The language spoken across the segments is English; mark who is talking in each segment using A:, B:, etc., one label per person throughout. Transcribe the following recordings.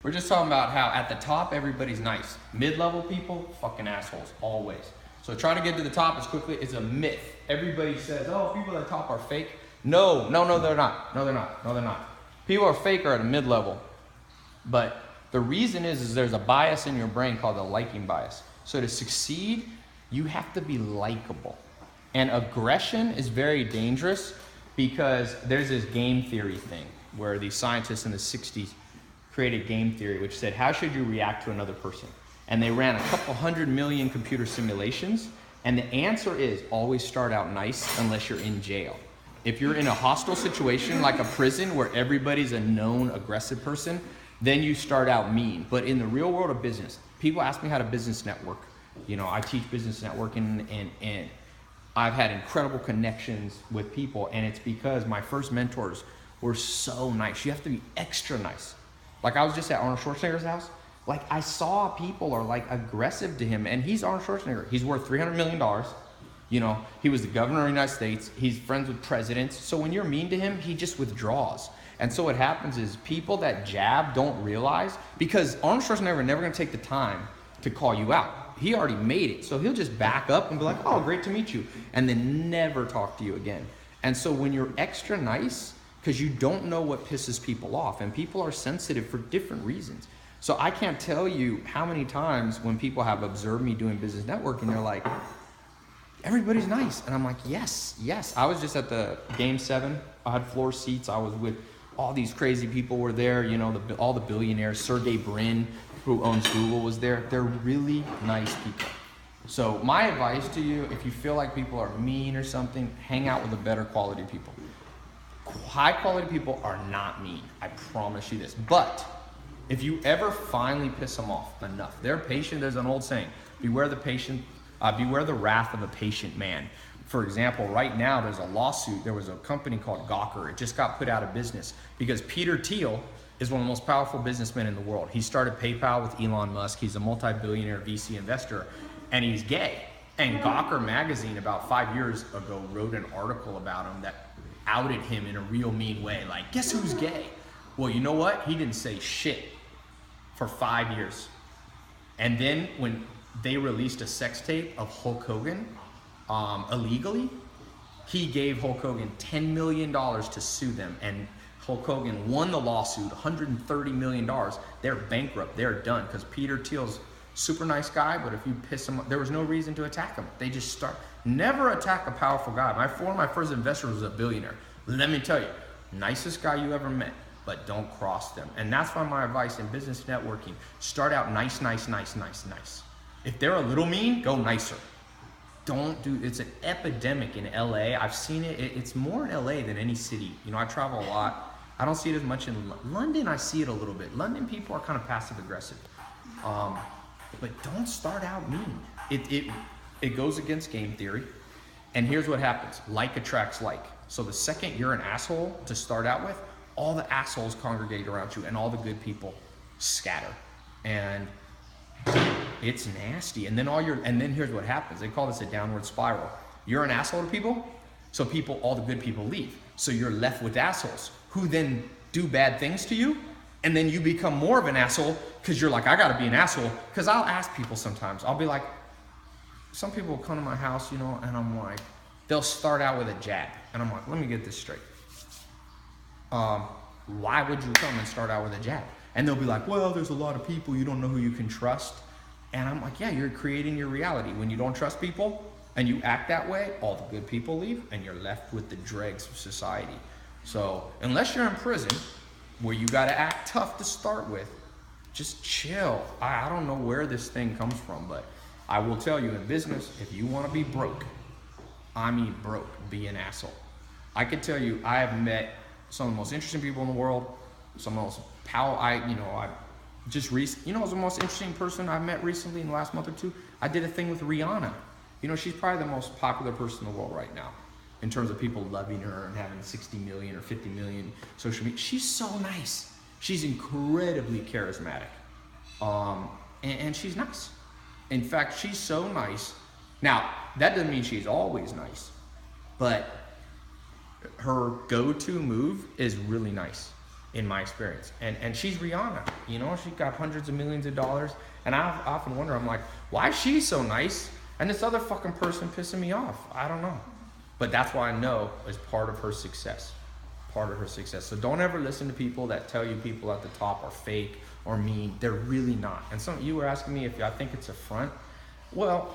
A: We're just talking about how at the top, everybody's nice. Mid-level people, fucking assholes, always. So trying to get to the top as quickly is a myth. Everybody says, oh, people at the top are fake. No, they're not. No, they're not. People are fake or at a mid-level. But the reason is there's a bias in your brain called the liking bias. So to succeed, you have to be likable. And aggression is very dangerous because there's this game theory thing where these scientists in the 60s created game theory, which said, how should you react to another person? And they ran a couple 100 million computer simulations. And the answer is always start out nice unless you're in jail. If you're in a hostile situation like a prison where everybody's a known aggressive person, then you start out mean. But in the real world of business, people ask me how to business network. You know, I teach business networking and I've had incredible connections with people, and it's because my first mentors were so nice. You have to be extra nice. Like I was just at Arnold Schwarzenegger's house. Like I saw people are like aggressive to him, and he's Arnold Schwarzenegger. He's worth $300 million. You know, he was the governor of the United States. He's friends with presidents. So when you're mean to him, he just withdraws. And so what happens is people that jab don't realize, because Arnold Schwarzenegger never gonna take the time to call you out. He already made it. So he'll just back up and be like, oh, great to meet you. And then never talk to you again. And so when you're extra nice, because you don't know what pisses people off, and people are sensitive for different reasons. So I can't tell you how many times when people have observed me doing business networking, they're like, everybody's nice. And I'm like, yes. I was just at the Game 7. I had floor seats. I was with all these crazy people were there. You know, all the billionaires. Sergey Brin, who owns Google, was there. They're really nice people. So my advice to you, if you feel like people are mean or something, hang out with the better quality people. High quality people are not mean. I promise you this. But if you ever finally piss them off enough, they're patient. There's an old saying, beware the wrath of a patient man. For example, right now there's a lawsuit. There was a company called Gawker. It just got put out of business because Peter Thiel is one of the most powerful businessmen in the world. He started PayPal with Elon Musk. He's a multi-billionaire VC investor, and he's gay. And Gawker magazine about 5 years ago wrote an article about him that outed him in a real mean way. Like, guess who's gay? Well, you know what? He didn't say shit for 5 years. And then when they released a sex tape of Hulk Hogan illegally, he gave Hulk Hogan $10 million to sue them. And Hulk Hogan won the lawsuit, $130 million. They're bankrupt. They're done because Peter Thiel's super nice guy, but if you piss him off, there was no reason to attack him. They just never attack a powerful guy. One of my first investors was a billionaire. Let me tell you, nicest guy you ever met, but don't cross them. And that's why my advice in business networking, start out nice. If they're a little mean, go nicer. It's an epidemic in LA. I've seen it. It's more in LA than any city. You know, I travel a lot. I don't see it as much in London. I see it a little bit. London people are kind of passive aggressive. But don't start out mean. It goes against game theory. And here's what happens. Like attracts like. So the second you're an asshole to start out with, all the assholes congregate around you and all the good people scatter. And it's nasty. And then here's what happens. They call this a downward spiral. You're an asshole to people, so all the good people leave. So you're left with assholes who then do bad things to you. And then you become more of an asshole because you're like, I gotta be an asshole. Because I'll ask people sometimes, I'll be like, some people will come to my house, you know, and I'm like, they'll start out with a jab. And I'm like, let me get this straight. Why would you come and start out with a jab? And they'll be like, well, there's a lot of people, you don't know who you can trust. And I'm like, yeah, you're creating your reality. When you don't trust people and you act that way, all the good people leave and you're left with the dregs of society. So unless you're in prison, where you got to act tough to start with, just chill. I don't know where this thing comes from, but I will tell you in business, if you want to be broke, I mean broke, be an asshole. I could tell you, I have met some of the most interesting people in the world, some of the most the most interesting person I've met recently in the last month or two. I did a thing with Rihanna. You know, she's probably the most popular person in the world right now, in terms of people loving her and having 60 million or 50 million social media. She's so nice. She's incredibly charismatic. And she's nice. In fact, she's so nice. Now, that doesn't mean she's always nice, but her go-to move is really nice. in my experience. And she's Rihanna, you know, she got hundreds of millions of dollars. And I often wonder, I'm like, why is she so nice and this other fucking person pissing me off? I don't know. But that's why I know is part of her success. Part of her success. So don't ever listen to people that tell you people at the top are fake or mean. They're really not. And some you were asking me if I think it's a front. Well,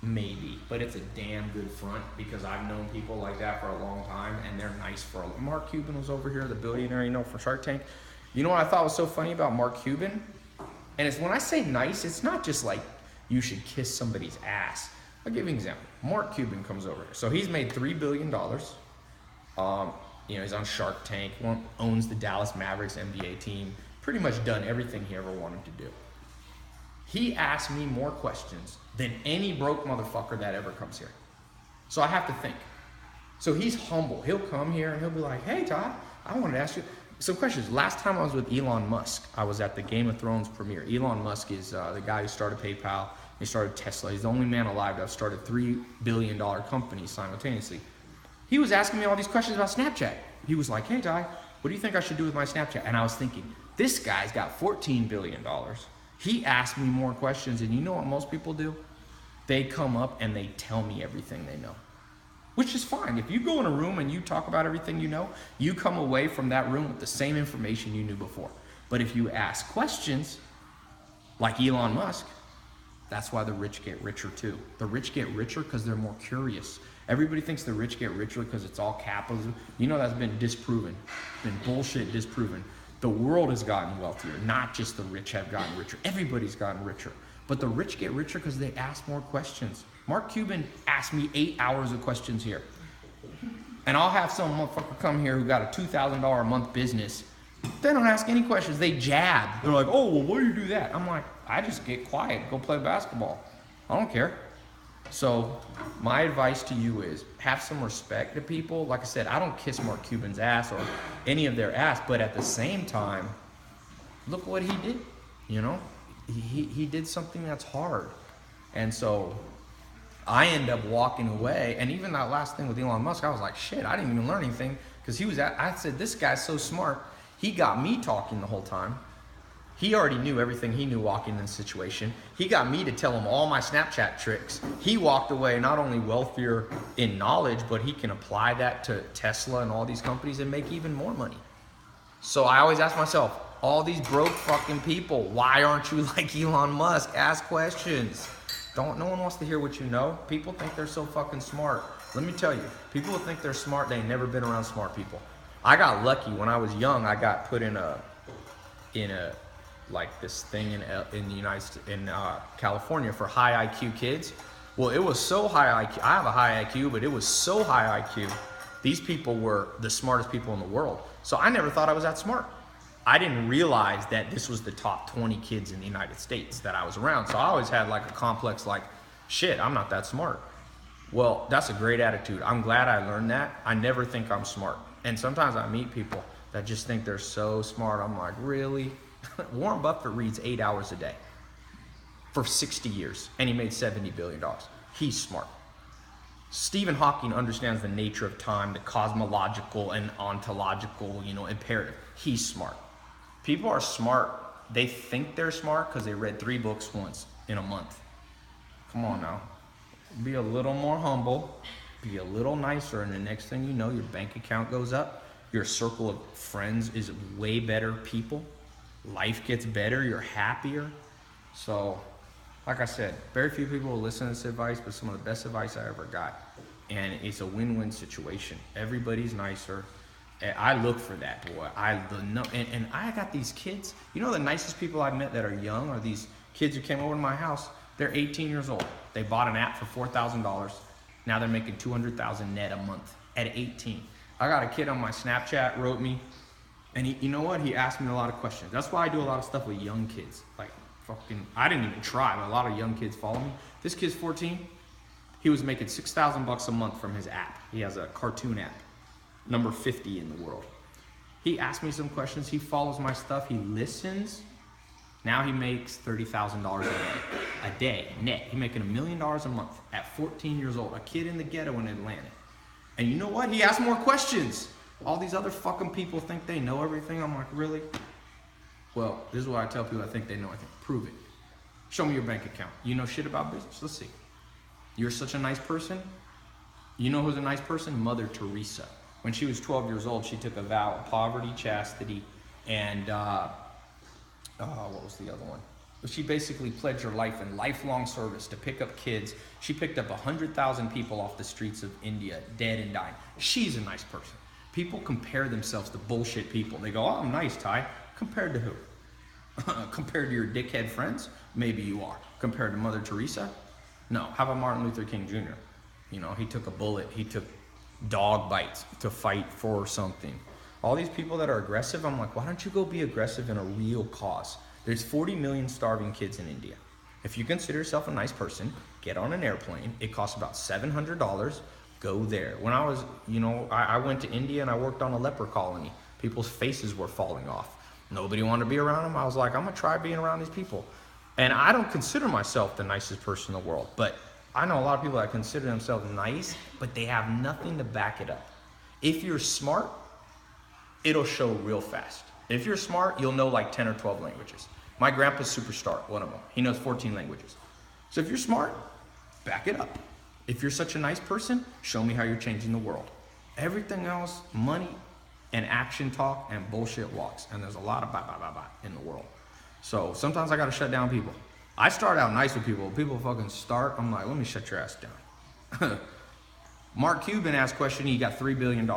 A: maybe, but it's a damn good front because I've known people like that for a long time and they're nice for a Mark Cuban was over here, the billionaire, you know, from Shark Tank. You know what I thought was so funny about Mark Cuban? And it's when I say nice, it's not just like you should kiss somebody's ass. I'll give you an example. Mark Cuban comes over here. So he's made $3 billion. You know, he's on Shark Tank, owns the Dallas Mavericks NBA team, pretty much done everything he ever wanted to do. He asked me more questions than any broke motherfucker that ever comes here. So I have to think. So he's humble. He'll come here and he'll be like, hey, Todd, I wanted to ask you some questions. Last time I was with Elon Musk, I was at the Game of Thrones premiere. Elon Musk is the guy who started PayPal. He started Tesla. He's the only man alive to have started $3 billion companies simultaneously. He was asking me all these questions about Snapchat. He was like, hey, Ty, what do you think I should do with my Snapchat? And I was thinking, this guy's got $14 billion. He asked me more questions, and you know what most people do? They come up and they tell me everything they know, which is fine. If you go in a room and you talk about everything you know, you come away from that room with the same information you knew before. But if you ask questions, like Elon Musk, that's why the rich get richer too. The rich get richer because they're more curious. Everybody thinks the rich get richer because it's all capitalism. You know that's been disproven, been bullshit disproven. The world has gotten wealthier, not just the rich have gotten richer. Everybody's gotten richer. But the rich get richer because they ask more questions. Mark Cuban asked me 8 hours of questions here. And I'll have some motherfucker come here who got a $2,000 a month business. They don't ask any questions, they jab. They're like, oh, well, why do you do that? I'm like, I just get quiet, go play basketball. I don't care. So my advice to you is have some respect to people. Like I said, I don't kiss Mark Cuban's ass or any of their ass, but at the same time, look what he did, you know? He did something that's hard. And so I end up walking away. And even that last thing with Elon Musk, I was like, shit, I didn't even learn anything. Because I said, this guy's so smart. He got me talking the whole time. He already knew everything he knew walking in the situation. He got me to tell him all my Snapchat tricks. He walked away not only wealthier in knowledge, but he can apply that to Tesla and all these companies and make even more money. So I always ask myself, all these broke fucking people, why aren't you like Elon Musk? Ask questions. No one wants to hear what you know. People think they're so fucking smart. Let me tell you, people who think they're smart, they ain't never been around smart people. I got lucky when I was young. I got put in a like this thing in the United States, in California for high IQ kids. Well, it was so high IQ. I have a high IQ, but it was so high IQ. These people were the smartest people in the world. So I never thought I was that smart. I didn't realize that this was the top 20 kids in the United States that I was around. So I always had like a complex like, shit, I'm not that smart. Well, that's a great attitude. I'm glad I learned that. I never think I'm smart. And sometimes I meet people that just think they're so smart. I'm like, really? Warren Buffett reads 8 hours a day for 60 years, and he made $70 billion. He's smart. Stephen Hawking understands the nature of time, the cosmological and ontological, imperative. He's smart. People are smart. They think they're smart because they read 3 books once in a month. Come on now. Be a little more humble. Be a little nicer, and the next thing you know, your bank account goes up. Your circle of friends is way better people. Life gets better. You're happier. So, like I said, very few people will listen to this advice, but some of the best advice I ever got. And it's a win-win situation. Everybody's nicer. And I look for that, boy. And I got these kids. You know the nicest people I've met that are young are these kids who came over to my house. They're 18 years old. They bought an app for $4,000. Now they're making $200,000 net a month at 18. I got a kid on my Snapchat, wrote me, and you know what? He asked me a lot of questions. That's why I do a lot of stuff with young kids. Like, I didn't even try, but a lot of young kids follow me. This kid's 14. He was making $6,000 a month from his app. He has a cartoon app, number 50 in the world. He asked me some questions. He follows my stuff. He listens. Now he makes $30,000 a day net. He's making $1 million a month at 14 years old, a kid in the ghetto in Atlanta. And you know what? He asked more questions. All these other fucking people think they know everything. I'm like, really? Well, this is what I tell people that think they know everything. Prove it. Show me your bank account. You know shit about business? Let's see. You're such a nice person. You know who's a nice person? Mother Teresa. When she was 12 years old, she took a vow of poverty, chastity, and what was the other one? She basically pledged her life in lifelong service to pick up kids. She picked up 100,000 people off the streets of India, dead and dying. She's a nice person. People compare themselves to bullshit people. They go, oh, I'm nice, Ty. Compared to who? Compared to your dickhead friends? Maybe you are. Compared to Mother Teresa? No. How about Martin Luther King Jr.? You know, he took a bullet. He took dog bites to fight for something. All these people that are aggressive, I'm like, why don't you go be aggressive in a real cause? There's 40 million starving kids in India. If you consider yourself a nice person, get on an airplane. It costs about $700. Go there. When I was, I went to India and I worked on a leper colony. People's faces were falling off. Nobody wanted to be around them. I was like, I'm gonna try being around these people. And I don't consider myself the nicest person in the world, but I know a lot of people that consider themselves nice, but they have nothing to back it up. If you're smart, it'll show real fast. If you're smart, you'll know like 10 or 12 languages. My grandpa's superstar, one of them. He knows 14 languages. So if you're smart, back it up. If you're such a nice person, show me how you're changing the world. Everything else, money and action talk and bullshit walks. And there's a lot of blah, blah, blah, blah in the world. So sometimes I gotta shut down people. I start out nice with people. People fucking start, I'm like, let me shut your ass down. Mark Cuban asked a question, he got $3 billion.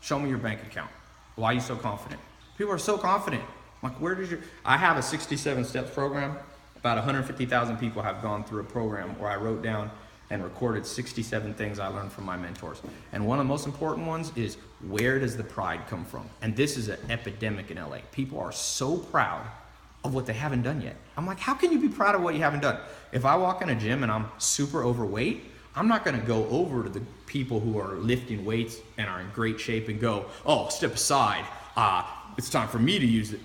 A: Show me your bank account. Why are you so confident? People are so confident. I'm like, where did you? I have a 67 steps program. About 150,000 people have gone through a program where I wrote down and recorded 67 things I learned from my mentors. And one of the most important ones is, where does the pride come from? And this is an epidemic in LA. People are so proud of what they haven't done yet. I'm like, how can you be proud of what you haven't done? If I walk in a gym and I'm super overweight, I'm not gonna go over to the people who are lifting weights and are in great shape and go, oh, step aside. It's time for me to use it.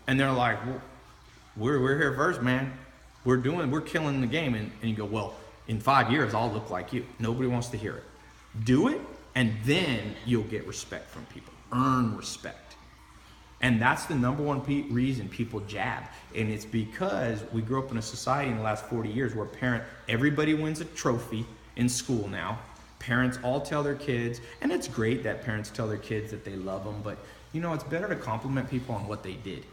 A: And they're like, well, we're here first, man. We're killing the game. And you go, well, in 5 years, I'll look like you. Nobody wants to hear it. Do it, and then you'll get respect from people. Earn respect. And that's the number one reason people jab. And it's because we grew up in a society in the last 40 years where everybody wins a trophy in school now. Parents all tell their kids, and it's great that parents tell their kids that they love them, but it's better to compliment people on what they did.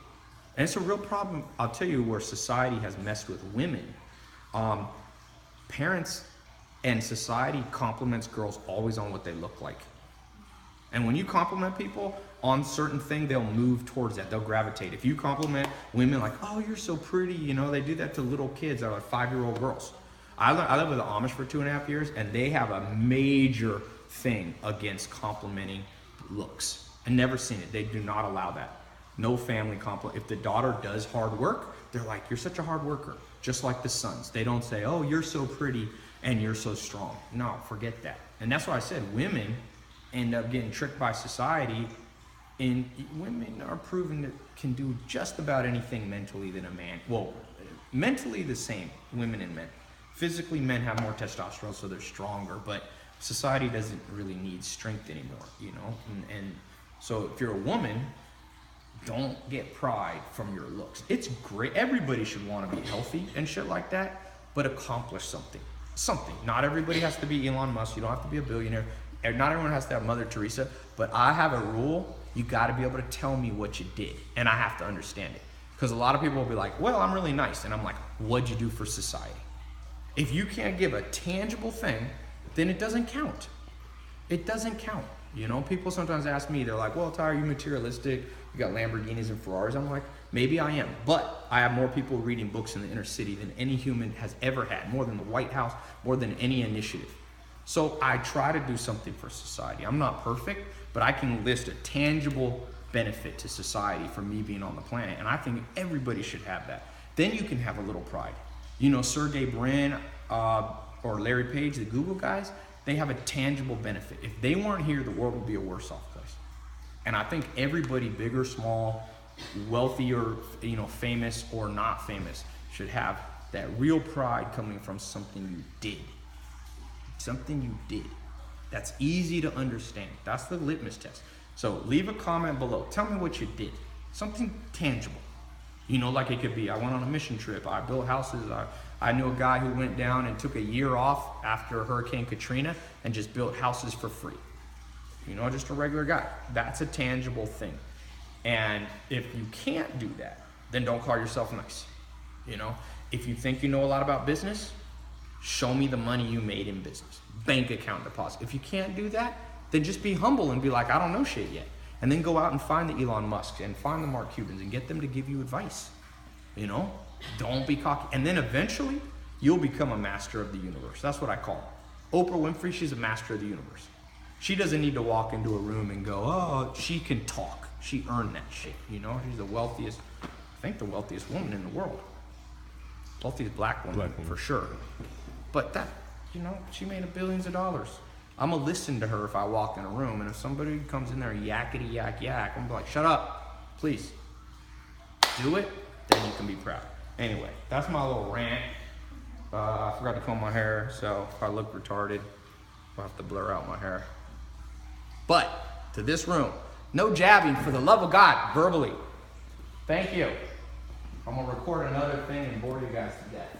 A: And it's a real problem, I'll tell you, where society has messed with women. Parents and society compliments girls always on what they look like. And when you compliment people on certain thing, they'll move towards that. They'll gravitate. If you compliment women like, oh, you're so pretty, they do that to little kids that are like 5-year-old girls. I lived with the Amish for 2.5 years, and they have a major thing against complimenting looks. I've never seen it. They do not allow that. No family compliment. If the daughter does hard work, they're like, you're such a hard worker. Just like the sons. They don't say, oh, you're so pretty and you're so strong. No, forget that. And that's why I said women end up getting tricked by society, and women are proven that can do just about anything mentally than a man. Well, mentally the same, women and men. Physically, men have more testosterone, so they're stronger, but society doesn't really need strength anymore, And so if you're a woman, don't get pride from your looks. It's great. Everybody should want to be healthy and shit like that, but accomplish something. Not everybody has to be Elon Musk. You don't have to be a billionaire. Not everyone has to have Mother Teresa, but I have a rule. You got to be able to tell me what you did, and I have to understand it. Because a lot of people will be like, well, I'm really nice. And I'm like, what'd you do for society? If you can't give a tangible thing, then it doesn't count. It doesn't count. People sometimes ask me, they're like, well, Ty, are you materialistic? You got Lamborghinis and Ferraris. I'm like, maybe I am. But I have more people reading books in the inner city than any human has ever had. More than the White House, more than any initiative. So I try to do something for society. I'm not perfect, but I can list a tangible benefit to society for me being on the planet. And I think everybody should have that. Then you can have a little pride. Sergey Brin or Larry Page, the Google guys, they have a tangible benefit. If they weren't here, the world would be a worse off place. And I think everybody, big or small, wealthy or famous or not famous, should have that real pride coming from something you did. Something you did. That's easy to understand. That's the litmus test. So leave a comment below. Tell me what you did. Something tangible. You know, like it could be, I went on a mission trip. I built houses. I knew a guy who went down and took a year off after Hurricane Katrina and just built houses for free. You know, just a regular guy. That's a tangible thing. And if you can't do that, then don't call yourself nice. You know, if you think you know a lot about business, show me the money you made in business. Bank account deposit. If you can't do that, then just be humble and be like, I don't know shit yet. And then go out and find the Elon Musks and find the Mark Cubans and get them to give you advice. You know, don't be cocky. And then eventually you'll become a master of the universe. That's what I call her. Oprah Winfrey, she's a master of the universe. She doesn't need to walk into a room and go, oh, she can talk. She earned that shit. You know, she's the wealthiest, I think the wealthiest woman in the world. Wealthiest black woman, for sure. But that, you know, she made billions of dollars. I'm gonna listen to her if I walk in a room, and if somebody comes in there yakety yak yak, I'm gonna be like, shut up, please. Do it, then you can be proud. Anyway, that's my little rant. I forgot to comb my hair, so if I look retarded, I'll have to blur out my hair. But to this room, no jabbing, for the love of God, verbally. Thank you. I'm gonna record another thing and bore you guys to death.